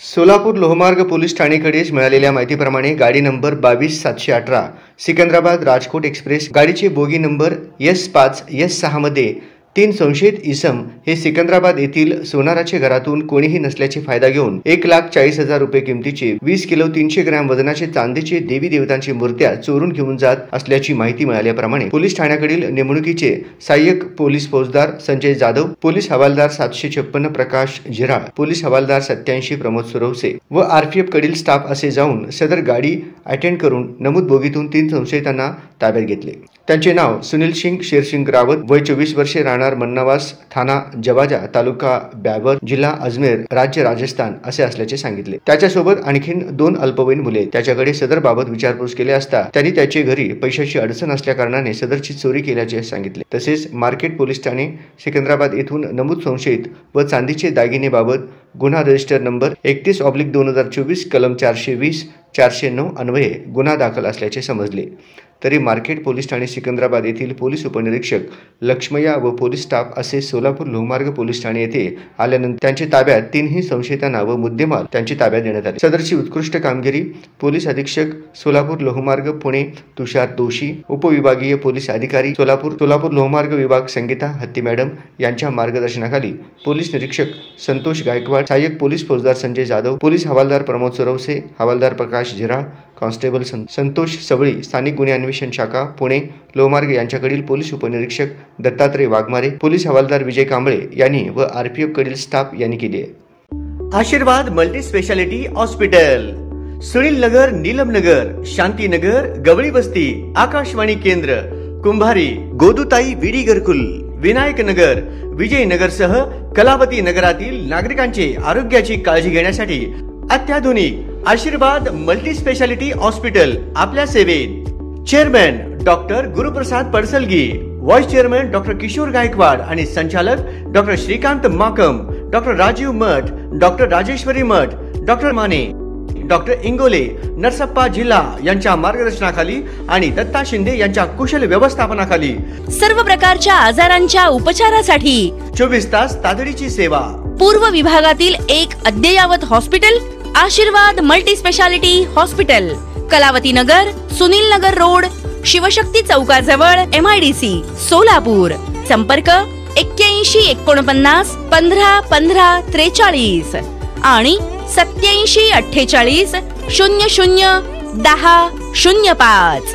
सोलापूर लोहमार्ग पोलीस ठाणेकडेच मिळालेल्या माहितीप्रमाणे गाडी नंबर 22-718 सिकंदराबाद राजकोट एक्सप्रेस गाडीचे बोगी नंबर S5-S6 मध्ये 3 संशयित इसम हे सिकंदराबाद येथील सोनाराच्या घरातून कोणीही नसल्याचे फायदा घेऊन 1,40,000 रुपये किमतीचे 20 किलो 300 ग्रॅम वजनाचे चांदीचे देवी देवतांची मूर्त्या चोरून घेऊन जात असल्याची माहिती मिळाल्याप्रमाणे पोलीस ठाण्याकडील नेमणुकीचे सहाय्यक पोलीस फौजदार संजय जाधव, पोलीस हवालदार 756 प्रकाश झिराळ, पोलीस हवालदार 87 प्रमोद सुरवसे व RPF कडील स्टाफ असे जाऊन सदर गाडी अटेंड करून नमूद बोगीतून 3 संशयितांना ताब्यात घेतले। त्यांचे नाव सुनील सिंग शेरसिंग रावत, वय 24 वर्षे, राहणार मन्नावास, थाना जवाजा, तालुका ब्यावर, जिल्हा अजमेर, राज्य राजस्थान असे असल्याचे सांगितले। त्याच्यासोबत आणखीन 2 अल्पवयीन मुले। त्याच्याकडे सदर बाबत विचारपूस केली असता त्यांनी त्याचे घरी पैशाची अडचण असल्या कारणाने सदरची चोरी केल्याचे सांगितले। तसेच मार्केट पोलीस ठाणे सिकंदराबाद येथून नमूद संशयित व चांदीचे दागिने बाबत गुन्हा रजिस्टर नंबर 31/2024 कलम 420-409 अन्वये गुन्हा दाखल असल्याचे समजले। तरी मार्केट पोलीस ठाणे सिकंदराबाद येथील पोलीस उपनिरीक्षक लक्ष्मय्या व पोलीस स्टाफ असे सोलापूर लोहमार्ग पोलीस ठाणे येथे आल्यानंतर त्यांच्या ताब्यात 3 संशयितांना व मुद्देमाल त्यांच्या ताब्यात देण्यात आले। सदरची उत्कृष्ट कामगिरी पोलीस अधीक्षक सोलापूर लोहमार्ग पुणे तुषार दोशी, उपविभागीय पोलीस अधिकारी सोलापूर लोहमार्ग विभाग संगीता हत्ती मॅडम यांच्या मार्गदर्शनाखाली पोलीस निरीक्षक संतोष गायकवाड, सहाय्यक पोलीस फौजदार संजय जाधव, पोलीस हवालदार प्रमोद सुरवसे, हवालदार प्रकाश झिराळ, कॉन्स्टेबल संतोष सवळी, स्थानिक गुन्हे अन्वेषण शाखा पुणे लोहमार्ग यांच्याकडील पोलीस उपनिरीक्षक दत्तात्रय वाघमारे, पोलीस हवालदार विजय कांबळे यांनी व RPF कडील स्टाफ यांनी केली आहे। आशीर्वाद मल्टी स्पेशालिटी हॉस्पिटल, सुनील नगर, नीलम नगर, शांतीनगर, गवळी बस्ती, आकाशवाणी केंद्र, कुंभारी, गोदुताई विडी घरकुल, विनायक नगर, विजयनगर सह कलावती नगरातील नागरिकांचे आरोग्याची काळजी घेण्यासाठी अत्याधुनिक आशीर्वाद मल्टी स्पेशालिटी हॉस्पिटल आपल्या सेवेत। Chairman doctor Guruprasad Padasalgi, vice chairman doctor Kishore Gaikwad आणि संचालक doctor Shrikant Makam, doctor Rajeev Math, doctor Rajeshwari Math, doctor Mane, doctor Ingole, Narasappa जिल्हा यांच्या मार्गदर्शनाखाली आणि दत्ता शिंदे यांच्या कुशल व्यवस्थापनाखाली सर्व प्रकारच्या आजारांच्या उपचारासाठी 24 तास तातडीची सेवा। पूर्व विभागातील एक अद्ययावत हॉस्पिटल आशीर्वाद मल्टी स्पेशालिटी हॉस्पिटल, कलावती नगर, सुनील नगर रोड, शिवशक्ती चौकाजवळ, MIDC सोलापूर। संपर्क 81 49 15 15 43 आणि 87 48 00 10 05।